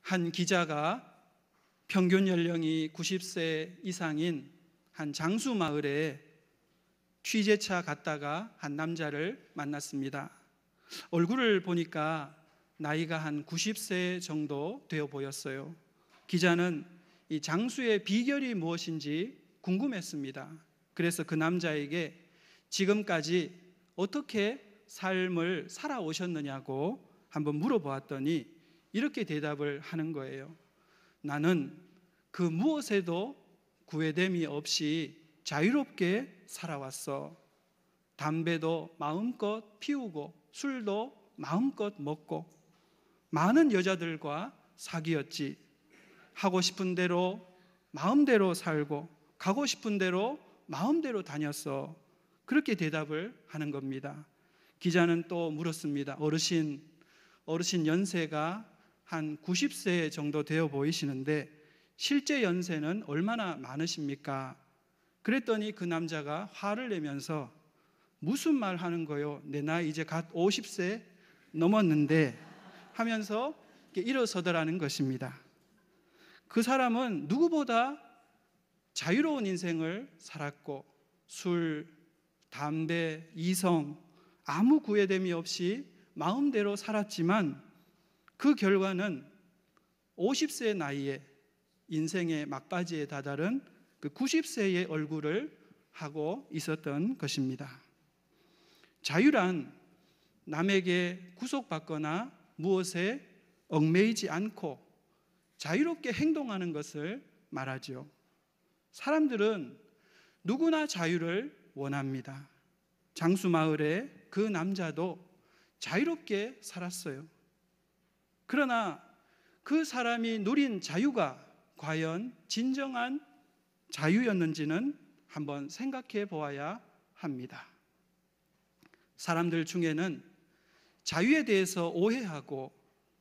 한 기자가 평균 연령이 90세 이상인 한 장수 마을에 취재차 갔다가 한 남자를 만났습니다. 얼굴을 보니까 나이가 한 90세 정도 되어 보였어요. 기자는 이 장수의 비결이 무엇인지 궁금했습니다. 그래서 그 남자에게 지금까지 어떻게 삶을 살아오셨느냐고 한번 물어보았더니 이렇게 대답을 하는 거예요. 나는 그 무엇에도 구애됨이 없이 자유롭게 살아왔어. 담배도 마음껏 피우고 술도 마음껏 먹고 많은 여자들과 사귀었지. 하고 싶은 대로 마음대로 살고 가고 싶은 대로 마음대로 다녔어. 그렇게 대답을 하는 겁니다. 기자는 또 물었습니다. 어르신 연세가 한 90세 정도 되어 보이시는데 실제 연세는 얼마나 많으십니까? 그랬더니 그 남자가 화를 내면서 무슨 말 하는 거요? 내 나이 이제 갓 50세 넘었는데 하면서 일어서더라는 것입니다. 그 사람은 누구보다 자유로운 인생을 살았고 술, 담배, 이성 아무 구애됨이 없이 마음대로 살았지만 그 결과는 50세 나이에 인생의 막바지에 다다른 그 90세의 얼굴을 하고 있었던 것입니다. 자유란 남에게 구속받거나 무엇에 얽매이지 않고 자유롭게 행동하는 것을 말하죠. 사람들은 누구나 자유를 원합니다. 장수마을의 그 남자도 자유롭게 살았어요. 그러나 그 사람이 누린 자유가 과연 진정한 자유였는지는 한번 생각해 보아야 합니다. 사람들 중에는 자유에 대해서 오해하고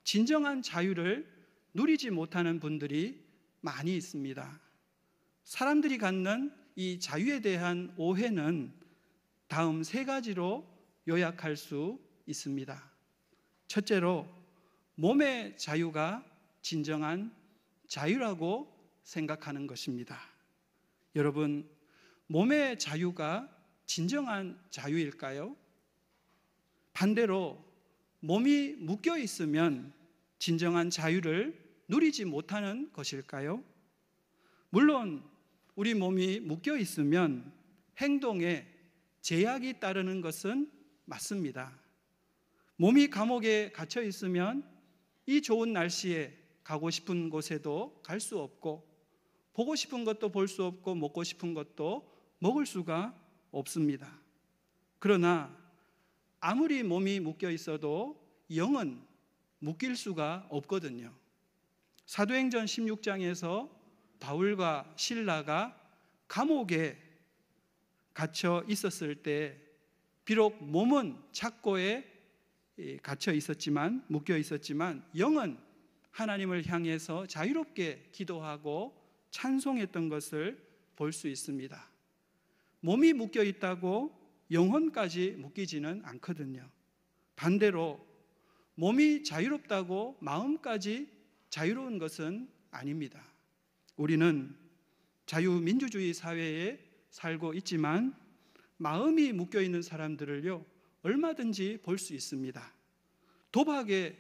진정한 자유를 누리지 못하는 분들이 많이 있습니다. 사람들이 갖는 이 자유에 대한 오해는 다음 세 가지로 요약할 수 있습니다. 첫째로, 몸의 자유가 진정한 자유라고 생각하는 것입니다. 여러분, 몸의 자유가 진정한 자유일까요? 반대로 몸이 묶여 있으면 진정한 자유를 누리지 못하는 것일까요? 물론 우리 몸이 묶여 있으면 행동에 제약이 따르는 것은 맞습니다. 몸이 감옥에 갇혀 있으면 이 좋은 날씨에 가고 싶은 곳에도 갈 수 없고 보고 싶은 것도 볼 수 없고 먹고 싶은 것도 먹을 수가 없습니다. 그러나 아무리 몸이 묶여 있어도 영은 묶일 수가 없거든요. 사도행전 16장에서 바울과 실라가 감옥에 갇혀 있었을 때 비록 몸은 착고에 갇혀 있었지만, 묶여 있었지만 영은 하나님을 향해서 자유롭게 기도하고 찬송했던 것을 볼 수 있습니다. 몸이 묶여 있다고 영혼까지 묶이지는 않거든요. 반대로 몸이 자유롭다고 마음까지 자유로운 것은 아닙니다. 우리는 자유민주주의 사회에 살고 있지만 마음이 묶여 있는 사람들을요, 얼마든지 볼 수 있습니다. 도박에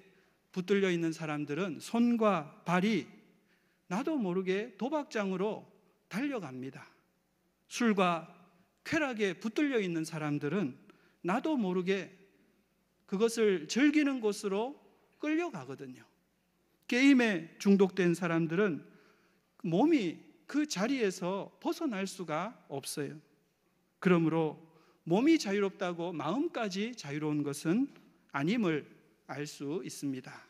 붙들려 있는 사람들은 손과 발이 나도 모르게 도박장으로 달려갑니다. 술과 쾌락에 붙들려 있는 사람들은 나도 모르게 그것을 즐기는 곳으로 끌려가거든요. 게임에 중독된 사람들은 몸이 그 자리에서 벗어날 수가 없어요. 그러므로 몸이 자유롭다고 마음까지 자유로운 것은 아님을 알 수 있습니다.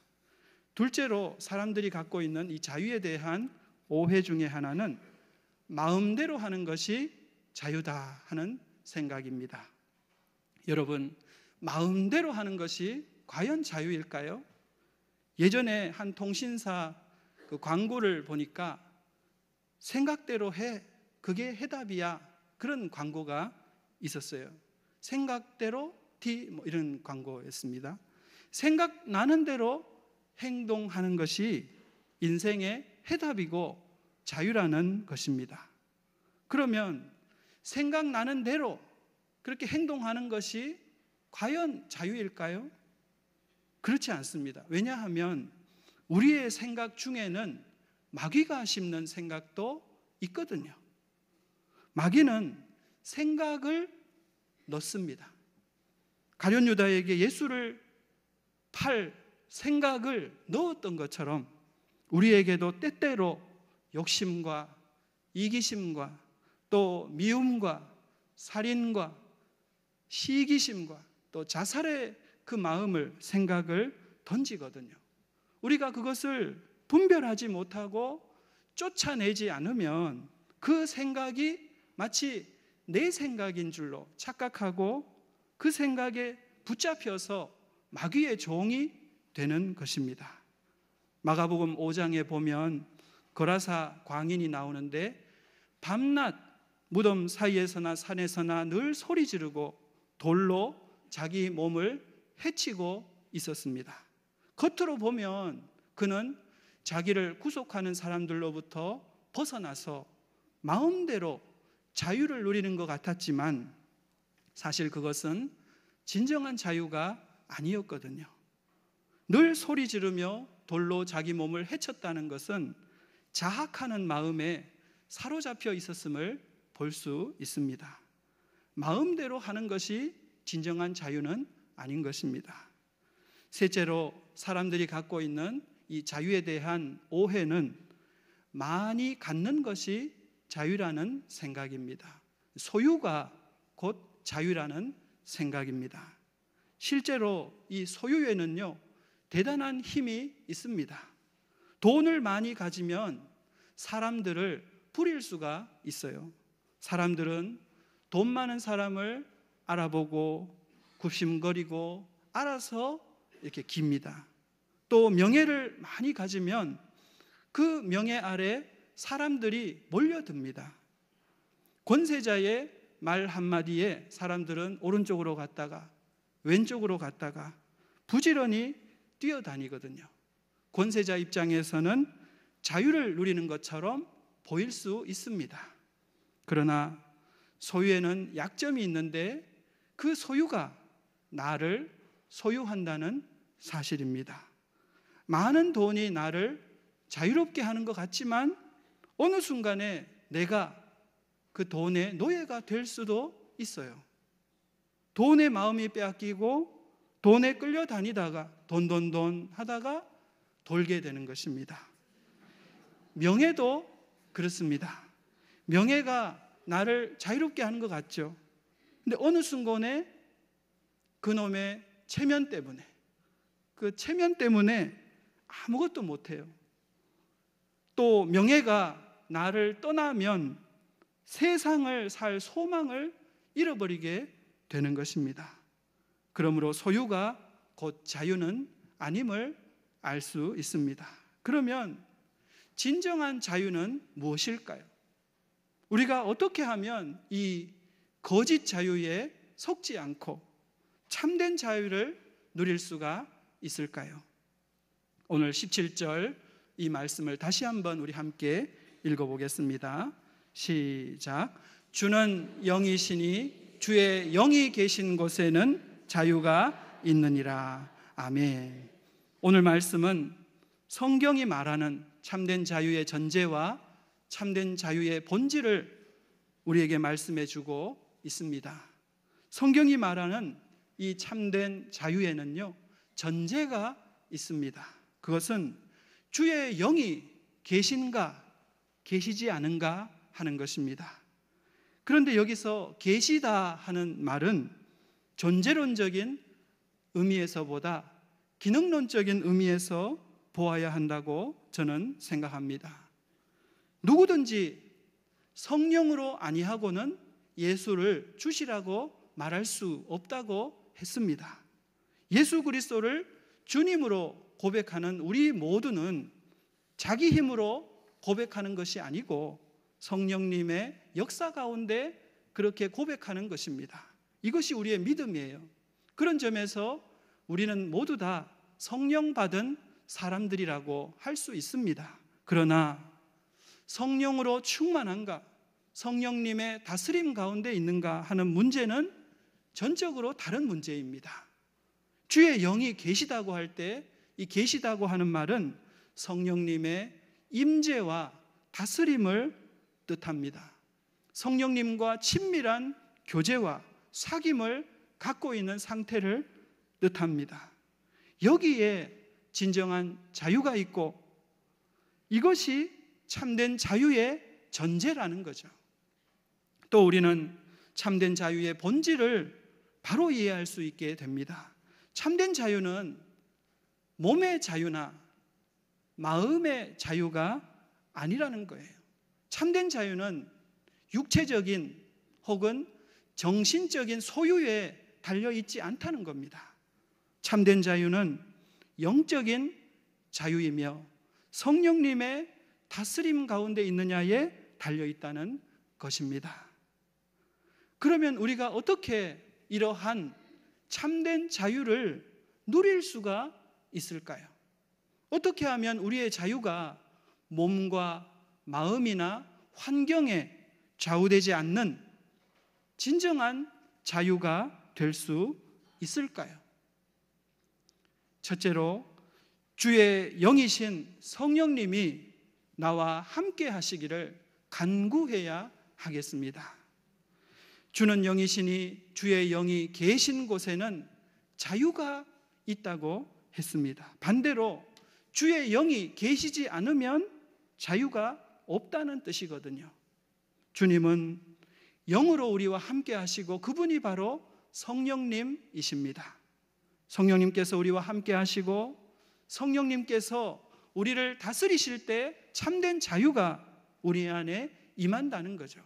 둘째로 사람들이 갖고 있는 이 자유에 대한 오해 중에 하나는 마음대로 하는 것이 자유다 하는 생각입니다. 여러분, 마음대로 하는 것이 과연 자유일까요? 예전에 한 통신사 그 광고를 보니까 생각대로 해, 그게 해답이야, 그런 광고가 있었어요. 생각대로 이런 광고였습니다. 생각나는 대로 행동하는 것이 인생의 해답이고 자유라는 것입니다. 그러면 생각나는 대로 그렇게 행동하는 것이 과연 자유일까요? 그렇지 않습니다. 왜냐하면 우리의 생각 중에는 마귀가 심는 생각도 있거든요. 마귀는 생각을 넣습니다. 가룟 유다에게 예수를 팔 생각을 넣었던 것처럼 우리에게도 때때로 욕심과 이기심과 또 미움과 살인과 시기심과 또 자살의 그 마음을, 생각을 던지거든요. 우리가 그것을 분별하지 못하고 쫓아내지 않으면 그 생각이 마치 내 생각인 줄로 착각하고 그 생각에 붙잡혀서 마귀의 종이 되는 것입니다. 마가복음 5장에 보면 거라사 광인이 나오는데 밤낮 무덤 사이에서나 산에서나 늘 소리 지르고 돌로 자기 몸을 해치고 있었습니다. 겉으로 보면 그는 자기를 구속하는 사람들로부터 벗어나서 마음대로 자유를 누리는 것 같았지만 사실 그것은 진정한 자유가 아니었거든요. 늘 소리 지르며 돌로 자기 몸을 해쳤다는 것은 자학하는 마음에 사로잡혀 있었음을 볼 수 있습니다. 마음대로 하는 것이 진정한 자유는 아닌 것입니다. 셋째로 사람들이 갖고 있는 이 자유에 대한 오해는 많이 갖는 것이 자유라는 생각입니다. 소유가 곧 자유라는 생각입니다. 실제로 이 소유에는요, 대단한 힘이 있습니다. 돈을 많이 가지면 사람들을 부릴 수가 있어요. 사람들은 돈 많은 사람을 알아보고 굽심거리고 알아서 이렇게 깁니다. 또 명예를 많이 가지면 그 명예 아래 사람들이 몰려듭니다. 권세자의 말 한마디에 사람들은 오른쪽으로 갔다가 왼쪽으로 갔다가 부지런히 뛰어다니거든요. 권세자 입장에서는 자유를 누리는 것처럼 보일 수 있습니다. 그러나 소유에는 약점이 있는데 그 소유가 나를 소유한다는 사실입니다. 많은 돈이 나를 자유롭게 하는 것 같지만 어느 순간에 내가 그 돈의 노예가 될 수도 있어요. 돈의 마음이 빼앗기고 돈에 끌려다니다가 돈 하다가 돌게 되는 것입니다. 명예도 그렇습니다. 명예가 나를 자유롭게 하는 것 같죠. 근데 어느 순간에 그놈의 체면 때문에, 그 체면 때문에 아무것도 못해요. 또 명예가 나를 떠나면 세상을 살 소망을 잃어버리게 되는 것입니다. 그러므로 소유가 곧 자유는 아님을 알 수 있습니다. 그러면 진정한 자유는 무엇일까요? 우리가 어떻게 하면 이 거짓 자유에 속지 않고 참된 자유를 누릴 수가 있을까요? 오늘 17절 이 말씀을 다시 한번 우리 함께 읽어보겠습니다. 시작. 주는 영이시니 주의 영이 계신 곳에는 자유가 있느니라. 아멘. 오늘 말씀은 성경이 말하는 참된 자유의 전제와 참된 자유의 본질을 우리에게 말씀해 주고 있습니다. 성경이 말하는 이 참된 자유에는요, 전제가 있습니다. 그것은 주의 영이 계신가 계시지 않은가 하는 것입니다. 그런데 여기서 계시다 하는 말은 존재론적인 의미에서보다 기능론적인 의미에서 보아야 한다고 저는 생각합니다. 누구든지 성령으로 아니하고는 예수를 주시라고 말할 수 없다고 했습니다. 예수 그리스도를 주님으로 고백하는 우리 모두는 자기 힘으로 고백하는 것이 아니고 성령님의 역사 가운데 그렇게 고백하는 것입니다. 이것이 우리의 믿음이에요. 그런 점에서 우리는 모두 다 성령 받은 사람들이라고 할 수 있습니다. 그러나 성령으로 충만한가, 성령님의 다스림 가운데 있는가 하는 문제는 전적으로 다른 문제입니다. 주의 영이 계시다고 할 때 이 계시다고 하는 말은 성령님의 임재와 다스림을 뜻합니다. 성령님과 친밀한 교제와 사귐을 갖고 있는 상태를 뜻합니다. 여기에 진정한 자유가 있고 이것이 참된 자유의 전제라는 거죠. 또 우리는 참된 자유의 본질을 바로 이해할 수 있게 됩니다. 참된 자유는 몸의 자유나 마음의 자유가 아니라는 거예요. 참된 자유는 육체적인 혹은 정신적인 소유에 달려있지 않다는 겁니다. 참된 자유는 영적인 자유이며 성령님의 다스림 가운데 있느냐에 달려있다는 것입니다. 그러면 우리가 어떻게 이러한 참된 자유를 누릴 수가 있을까요? 어떻게 하면 우리의 자유가 몸과 마음이나 환경에 좌우되지 않는 진정한 자유가 될 수 있을까요? 첫째로 주의 영이신 성령님이 나와 함께 하시기를 간구해야 하겠습니다. 주는 영이시니 주의 영이 계신 곳에는 자유가 있다고 했습니다. 반대로 주의 영이 계시지 않으면 자유가 없다는 뜻이거든요. 주님은 영으로 우리와 함께 하시고 그분이 바로 성령님이십니다. 성령님께서 우리와 함께 하시고 성령님께서 우리를 다스리실 때 참된 자유가 우리 안에 임한다는 거죠.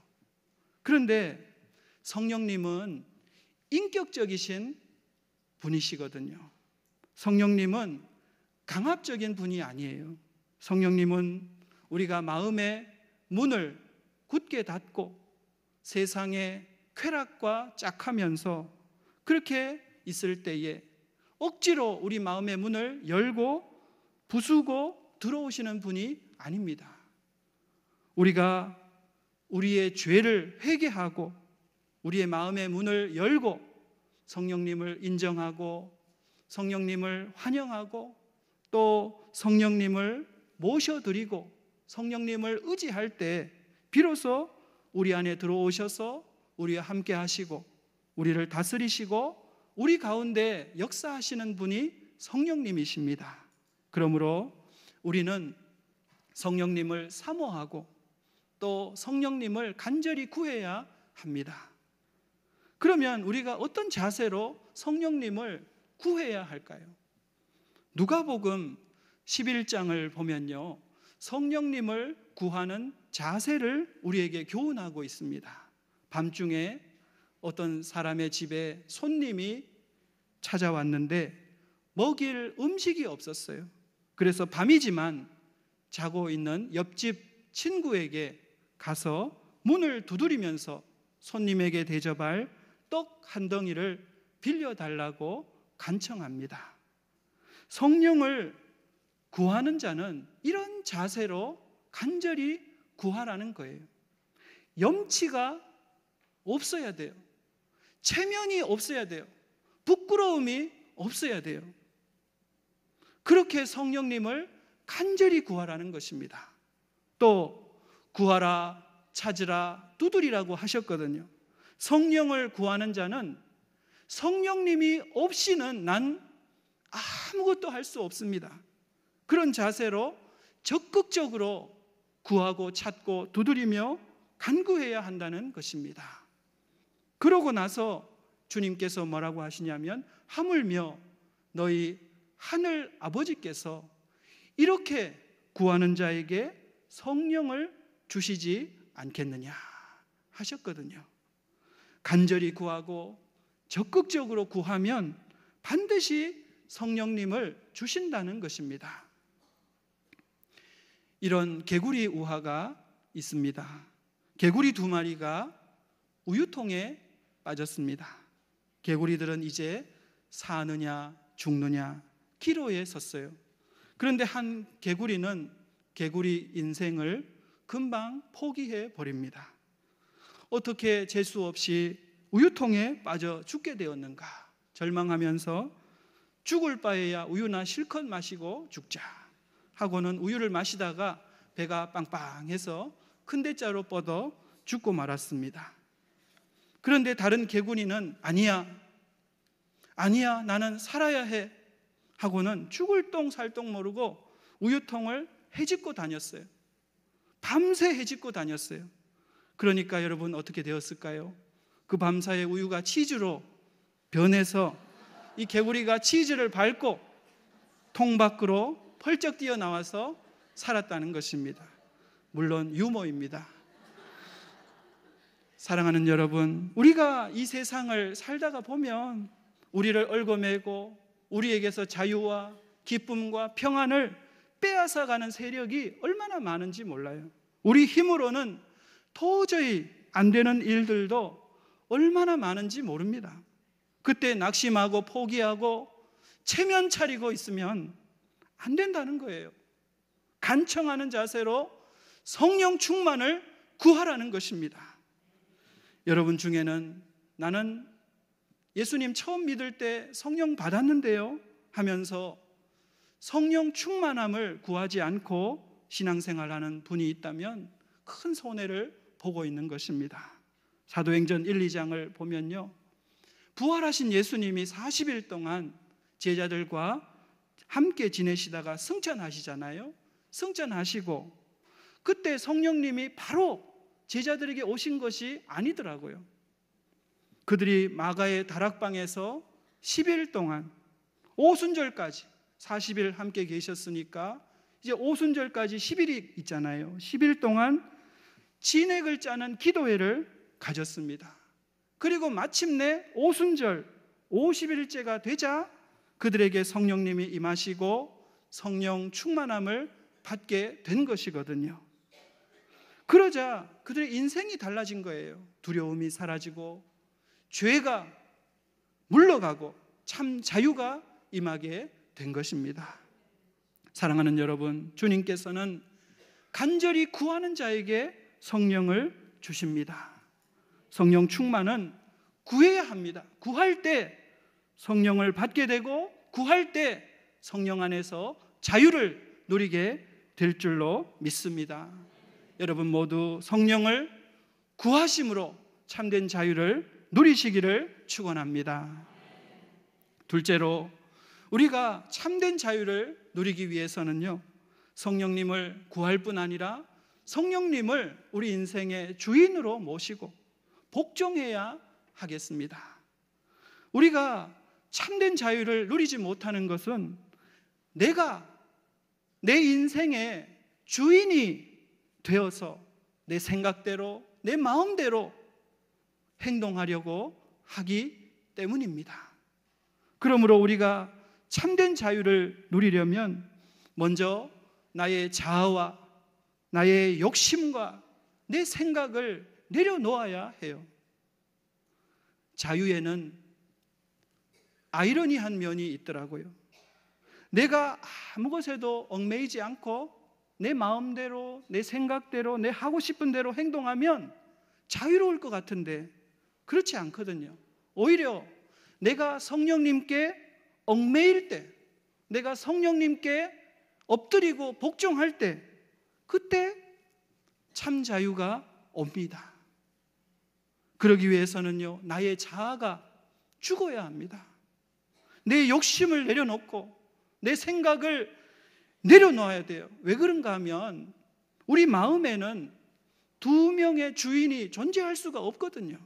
그런데 성령님은 인격적이신 분이시거든요. 성령님은 강압적인 분이 아니에요. 성령님은 우리가 마음의 문을 굳게 닫고 세상의 쾌락과 짝하면서 그렇게 있을 때에 억지로 우리 마음의 문을 열고 부수고 들어오시는 분이 아닙니다. 우리가 우리의 죄를 회개하고 우리의 마음의 문을 열고 성령님을 인정하고 성령님을 환영하고 또 성령님을 모셔드리고 성령님을 의지할 때 비로소 우리 안에 들어오셔서 우리와 함께 하시고 우리를 다스리시고 우리 가운데 역사하시는 분이 성령님이십니다. 그러므로 우리는 성령님을 사모하고 또 성령님을 간절히 구해야 합니다. 그러면 우리가 어떤 자세로 성령님을 구해야 할까요? 누가복음 11장을 보면요, 성령님을 구하는 자세를 우리에게 교훈하고 있습니다. 밤중에 어떤 사람의 집에 손님이 찾아왔는데 먹일 음식이 없었어요. 그래서 밤이지만 자고 있는 옆집 친구에게 가서 문을 두드리면서 손님에게 대접할 떡 한 덩이를 빌려달라고 간청합니다. 성령을 구하는 자는 이런 자세로 간절히 구하라는 거예요. 염치가 없어야 돼요. 체면이 없어야 돼요. 부끄러움이 없어야 돼요. 그렇게 성령님을 간절히 구하라는 것입니다. 또 구하라, 찾으라, 두드리라고 하셨거든요. 성령을 구하는 자는 성령님이 없이는 난 아무것도 할 수 없습니다. 그런 자세로 적극적으로 구하고 찾고 두드리며 간구해야 한다는 것입니다. 그러고 나서 주님께서 뭐라고 하시냐면 하물며 너희 하늘 아버지께서 이렇게 구하는 자에게 성령을 주시지 않겠느냐 하셨거든요. 간절히 구하고 적극적으로 구하면 반드시 성령님을 주신다는 것입니다. 이런 개구리 우화가 있습니다. 개구리 2마리가 우유통에 빠졌습니다. 개구리들은 이제 사느냐 죽느냐 기로에 섰어요. 그런데 한 개구리는 개구리 인생을 금방 포기해 버립니다. 어떻게 재수 없이 우유통에 빠져 죽게 되었는가 절망하면서 죽을 바에야 우유나 실컷 마시고 죽자 하고는 우유를 마시다가 배가 빵빵해서 큰 대자로 뻗어 죽고 말았습니다. 그런데 다른 개구리는 아니야 나는 살아야 해 하고는 죽을 똥 살 똥 모르고 우유통을 헤집고 다녔어요. 밤새 헤집고 다녔어요. 그러니까 여러분 어떻게 되었을까요? 그 밤사이에 우유가 치즈로 변해서 이 개구리가 치즈를 밟고 통 밖으로 펄쩍 뛰어나와서 살았다는 것입니다. 물론 유머입니다. 사랑하는 여러분, 우리가 이 세상을 살다가 보면 우리를 얽어매고 우리에게서 자유와 기쁨과 평안을 빼앗아가는 세력이 얼마나 많은지 몰라요. 우리 힘으로는 도저히 안 되는 일들도 얼마나 많은지 모릅니다. 그때 낙심하고 포기하고 체면 차리고 있으면 안 된다는 거예요. 간청하는 자세로 성령 충만을 구하라는 것입니다. 여러분 중에는 나는 예수님 처음 믿을 때 성령 받았는데요 하면서 성령 충만함을 구하지 않고 신앙생활하는 분이 있다면 큰 손해를 보고 있는 것입니다. 사도행전 1, 2장을 보면요, 부활하신 예수님이 40일 동안 제자들과 함께 지내시다가 승천하시잖아요. 승천하시고 그때 성령님이 바로 제자들에게 오신 것이 아니더라고요. 그들이 마가의 다락방에서 10일 동안 오순절까지 40일 함께 계셨으니까 이제 오순절까지 10일이 있잖아요. 10일 동안 진액을 짜는 기도회를 가졌습니다. 그리고 마침내 오순절 50일째가 되자 그들에게 성령님이 임하시고 성령 충만함을 받게 된 것이거든요. 그러자 그들의 인생이 달라진 거예요. 두려움이 사라지고 죄가 물러가고 참 자유가 임하게 된 것입니다. 사랑하는 여러분, 주님께서는 간절히 구하는 자에게 성령을 주십니다. 성령 충만은 구해야 합니다. 구할 때 성령을 받게 되고 구할 때 성령 안에서 자유를 누리게 될 줄로 믿습니다. 여러분 모두 성령을 구하심으로 참된 자유를 누리시기를 축원합니다. 둘째로 우리가 참된 자유를 누리기 위해서는요, 성령님을 구할 뿐 아니라 성령님을 우리 인생의 주인으로 모시고 복종해야 하겠습니다. 우리가 참된 자유를 누리지 못하는 것은 내가 내 인생의 주인이 되어서 내 생각대로 내 마음대로 행동하려고 하기 때문입니다. 그러므로 우리가 참된 자유를 누리려면 먼저 나의 자아와 나의 욕심과 내 생각을 내려놓아야 해요. 자유에는 아이러니한 면이 있더라고요. 내가 아무 것에도 얽매이지 않고 내 마음대로 내 생각대로 내 하고 싶은 대로 행동하면 자유로울 것 같은데 그렇지 않거든요. 오히려 내가 성령님께 얽매일 때, 내가 성령님께 엎드리고 복종할 때, 그때 참 자유가 옵니다. 그러기 위해서는요, 나의 자아가 죽어야 합니다. 내 욕심을 내려놓고 내 생각을 내려놓아야 돼요. 왜 그런가 하면 우리 마음에는 두 명의 주인이 존재할 수가 없거든요.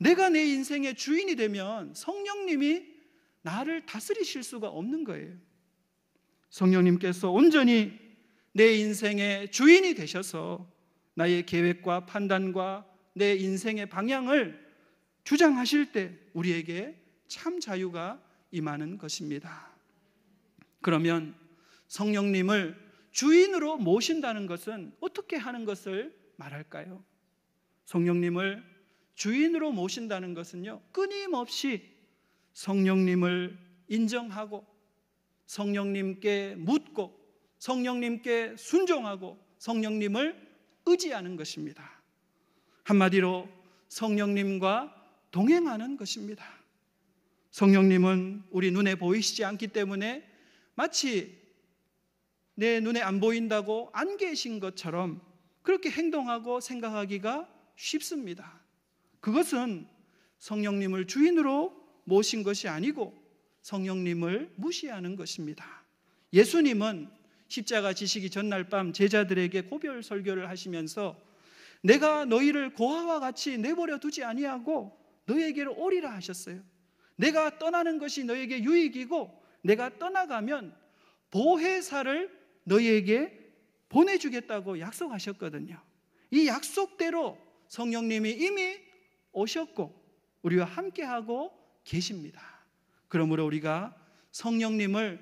내가 내 인생의 주인이 되면 성령님이 나를 다스리실 수가 없는 거예요. 성령님께서 온전히 내 인생의 주인이 되셔서 나의 계획과 판단과 내 인생의 방향을 주장하실 때 우리에게 참 자유가 임하는 것입니다. 그러면 성령님을 주인으로 모신다는 것은 어떻게 하는 것을 말할까요? 성령님을 주인으로 모신다는 것은요, 끊임없이 성령님을 인정하고 성령님께 묻고 성령님께 순종하고 성령님을 의지하는 것입니다. 한마디로 성령님과 동행하는 것입니다. 성령님은 우리 눈에 보이시지 않기 때문에 마치 내 눈에 안 보인다고 안 계신 것처럼 그렇게 행동하고 생각하기가 쉽습니다. 그것은 성령님을 주인으로 모신 것이 아니고 성령님을 무시하는 것입니다. 예수님은 십자가 지시기 전날 밤 제자들에게 고별 설교를 하시면서 내가 너희를 고아와 같이 내버려 두지 아니하고 너희에게로 오리라 하셨어요. 내가 떠나는 것이 너희에게 유익이고 내가 떠나가면 보혜사를 너희에게 보내주겠다고 약속하셨거든요. 이 약속대로 성령님이 이미 오셨고 우리와 함께하고 계십니다. 그러므로 우리가 성령님을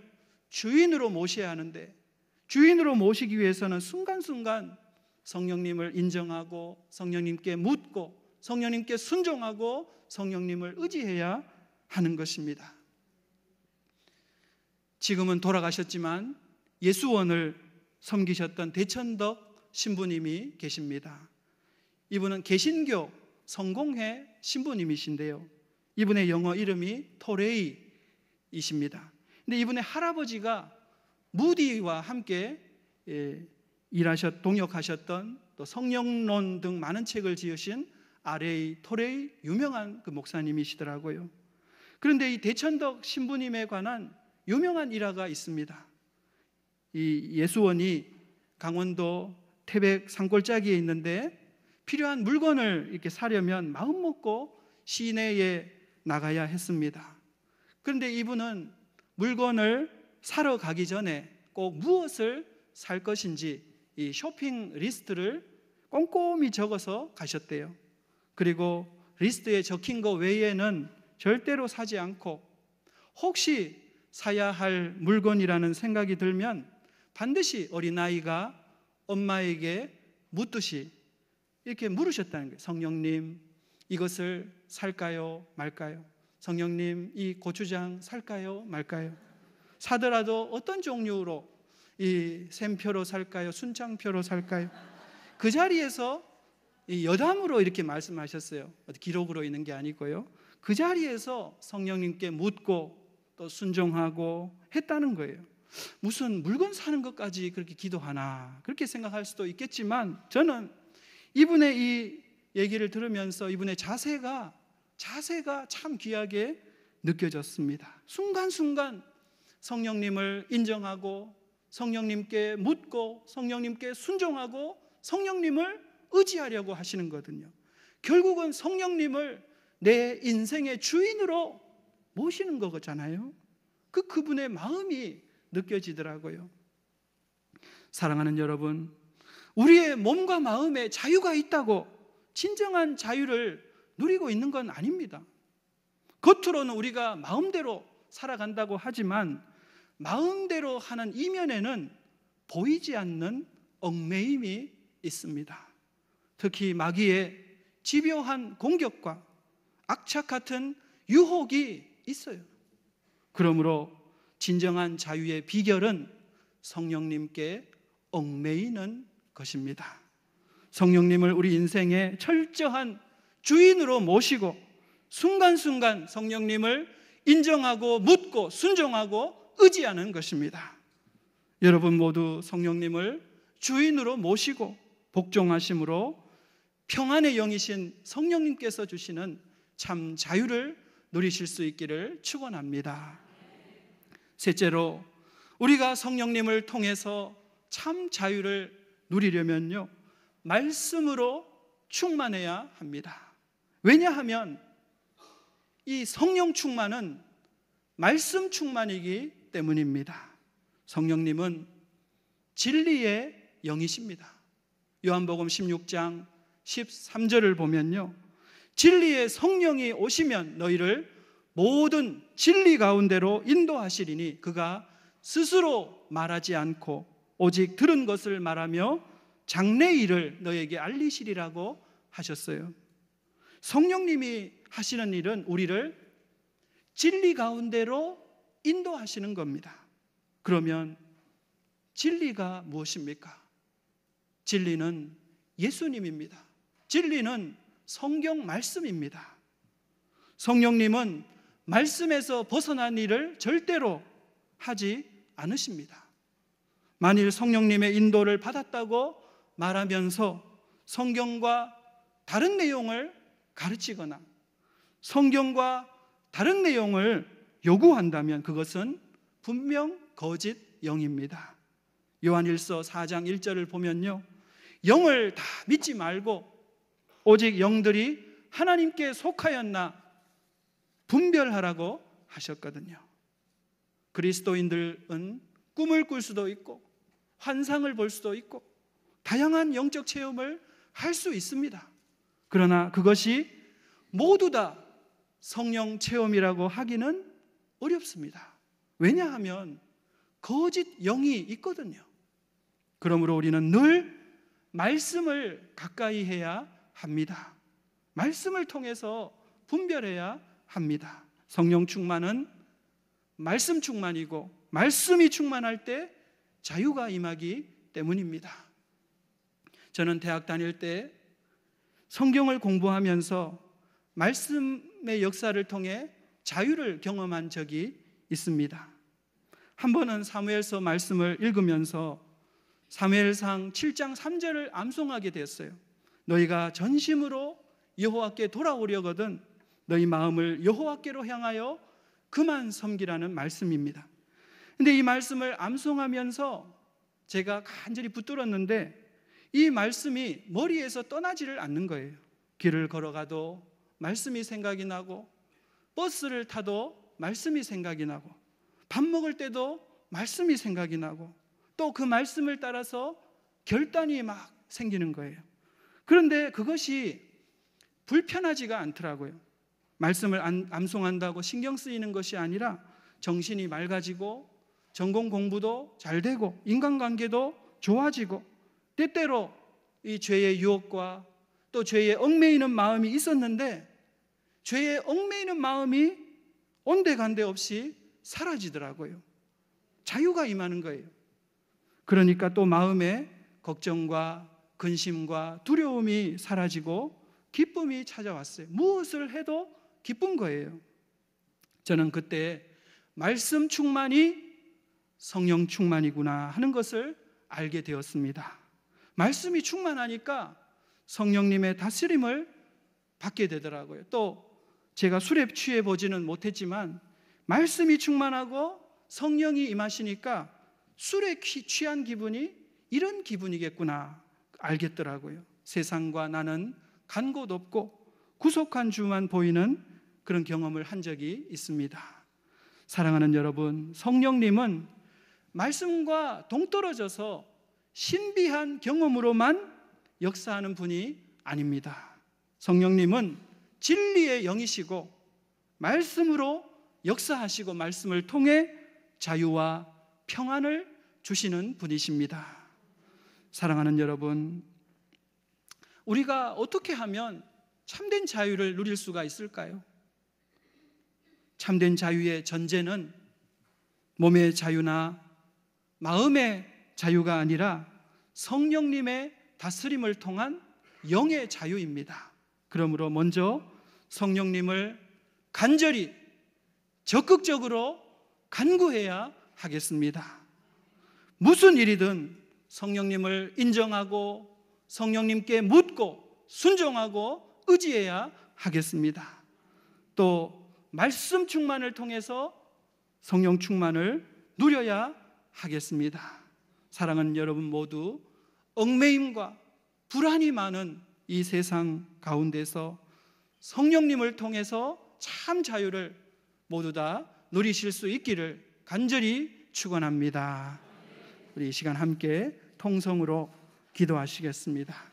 주인으로 모셔야 하는데 주인으로 모시기 위해서는 순간순간 성령님을 인정하고 성령님께 묻고 성령님께 순종하고 성령님을 의지해야 하는 것입니다. 지금은 돌아가셨지만 예수원을 섬기셨던 대천덕 신부님이 계십니다. 이분은 개신교 성공회 신부님이신데요. 이분의 영어 이름이 토레이이십니다. 근데 이분의 할아버지가 무디와 함께 동역하셨던 또 성령론 등 많은 책을 지으신 R.A. 토레이 유명한 그 목사님이시더라고요. 그런데 이 대천덕 신부님에 관한 유명한 일화가 있습니다. 이 예수원이 강원도 태백 산골짜기에 있는데 필요한 물건을 이렇게 사려면 마음 먹고 시내에 나가야 했습니다. 그런데 이분은 물건을 사러 가기 전에 꼭 무엇을 살 것인지 이 쇼핑 리스트를 꼼꼼히 적어서 가셨대요. 그리고 리스트에 적힌 것 외에는 절대로 사지 않고 혹시 사야 할 물건이라는 생각이 들면 반드시 어린아이가 엄마에게 묻듯이 이렇게 물으셨다는 거예요. 성령님, 이것을 살까요? 말까요? 성령님, 이 고추장 살까요? 말까요? 사더라도 어떤 종류로 이 샘표로 살까요? 순창표로 살까요? 그 자리에서 이 여담으로 이렇게 말씀하셨어요. 기록으로 있는 게 아니고요. 그 자리에서 성령님께 묻고 또 순종하고 했다는 거예요. 무슨 물건 사는 것까지 그렇게 기도하나 그렇게 생각할 수도 있겠지만 저는 이분의 이 얘기를 들으면서 이분의 자세가 참 귀하게 느껴졌습니다. 순간순간 성령님을 인정하고 성령님께 묻고 성령님께 순종하고 성령님을 의지하려고 하시는 거거든요. 결국은 성령님을 내 인생의 주인으로 모시는 거잖아요. 그분의 마음이 느껴지더라고요. 사랑하는 여러분, 우리의 몸과 마음에 자유가 있다고 진정한 자유를 누리고 있는 건 아닙니다. 겉으로는 우리가 마음대로 살아간다고 하지만 마음대로 하는 이면에는 보이지 않는 얽매임이 있습니다. 특히 마귀의 집요한 공격과 악착 같은 유혹이 있어요. 그러므로 진정한 자유의 비결은 성령님께 얽매이는 것입니다. 성령님을 우리 인생의 철저한 주인으로 모시고 순간순간 성령님을 인정하고 묻고 순종하고 의지하는 것입니다. 여러분 모두 성령님을 주인으로 모시고 복종하심으로 평안의 영이신 성령님께서 주시는 참 자유를 누리실 수 있기를 축원합니다. 셋째로, 우리가 성령님을 통해서 참 자유를 누리려면요, 말씀으로 충만해야 합니다. 왜냐하면 이 성령 충만은 말씀 충만이기 때문입니다. 성령님은 진리의 영이십니다. 요한복음 16장 13절을 보면요, 진리의 성령이 오시면 너희를 모든 진리 가운데로 인도하시리니 그가 스스로 말하지 않고 오직 들은 것을 말하며 장래 일을 너희에게 알리시리라고 하셨어요. 성령님이 하시는 일은 우리를 진리 가운데로 인도하시는 겁니다. 그러면 진리가 무엇입니까? 진리는 예수님입니다. 진리는 성경 말씀입니다. 성령님은 말씀에서 벗어난 일을 절대로 하지 않으십니다. 만일 성령님의 인도를 받았다고 말하면서 성경과 다른 내용을 가르치거나 성경과 다른 내용을 요구한다면 그것은 분명 거짓 영입니다. 요한일서 4장 1절을 보면요, 영을 다 믿지 말고 오직 영들이 하나님께 속하였나 분별하라고 하셨거든요. 그리스도인들은 꿈을 꿀 수도 있고 환상을 볼 수도 있고 다양한 영적 체험을 할 수 있습니다. 그러나 그것이 모두 다 성령 체험이라고 하기는 어렵습니다. 왜냐하면 거짓 영이 있거든요. 그러므로 우리는 늘 말씀을 가까이 해야 합니다. 말씀을 통해서 분별해야 합니다. 성령 충만은 말씀 충만이고 말씀이 충만할 때 자유가 임하기 때문입니다. 저는 대학 다닐 때 성경을 공부하면서 말씀의 역사를 통해 자유를 경험한 적이 있습니다. 한 번은 사무엘서 말씀을 읽으면서 사무엘상 7장 3절을 암송하게 되었어요. 너희가 전심으로 여호와께 돌아오려거든 너희 마음을 여호와께로 향하여 그만 섬기라는 말씀입니다. 근데 이 말씀을 암송하면서 제가 간절히 붙들었는데 이 말씀이 머리에서 떠나지를 않는 거예요. 길을 걸어가도 말씀이 생각이 나고 버스를 타도 말씀이 생각이 나고 밥 먹을 때도 말씀이 생각이 나고 또 그 말씀을 따라서 결단이 막 생기는 거예요. 그런데 그것이 불편하지가 않더라고요. 말씀을 암송한다고 신경 쓰이는 것이 아니라 정신이 맑아지고 전공 공부도 잘 되고 인간관계도 좋아지고 때때로 이 죄의 유혹과 또 죄에 얽매이는 마음이 있었는데 죄에 얽매이는 마음이 온데간데 없이 사라지더라고요. 자유가 임하는 거예요. 그러니까 또 마음에 걱정과 근심과 두려움이 사라지고 기쁨이 찾아왔어요. 무엇을 해도 기쁜 거예요. 저는 그때 말씀 충만이 성령 충만이구나 하는 것을 알게 되었습니다. 말씀이 충만하니까 성령님의 다스림을 받게 되더라고요. 또 제가 술에 취해 보지는 못했지만 말씀이 충만하고 성령이 임하시니까 술에 취한 기분이 이런 기분이겠구나 알겠더라고요. 세상과 나는 간 곳 없고 구속한 주만 보이는 그런 경험을 한 적이 있습니다. 사랑하는 여러분, 성령님은 말씀과 동떨어져서 신비한 경험으로만 역사하는 분이 아닙니다. 성령님은 진리의 영이시고 말씀으로 역사하시고 말씀을 통해 자유와 평안을 주시는 분이십니다. 사랑하는 여러분, 우리가 어떻게 하면 참된 자유를 누릴 수가 있을까요? 참된 자유의 전제는 몸의 자유나 마음의 자유가 아니라 성령님의 다스림을 통한 영의 자유입니다. 그러므로 먼저 성령님을 간절히 적극적으로 간구해야 하겠습니다. 무슨 일이든 성령님을 인정하고 성령님께 묻고 순종하고 의지해야 하겠습니다. 또 말씀 충만을 통해서 성령 충만을 누려야 하겠습니다. 사랑하는 여러분 모두 얽매임과 불안이 많은 이 세상 가운데서 성령님을 통해서 참 자유를 모두 다 누리실 수 있기를 간절히 축원합니다. 우리 이 시간 함께 통성으로 기도하시겠습니다.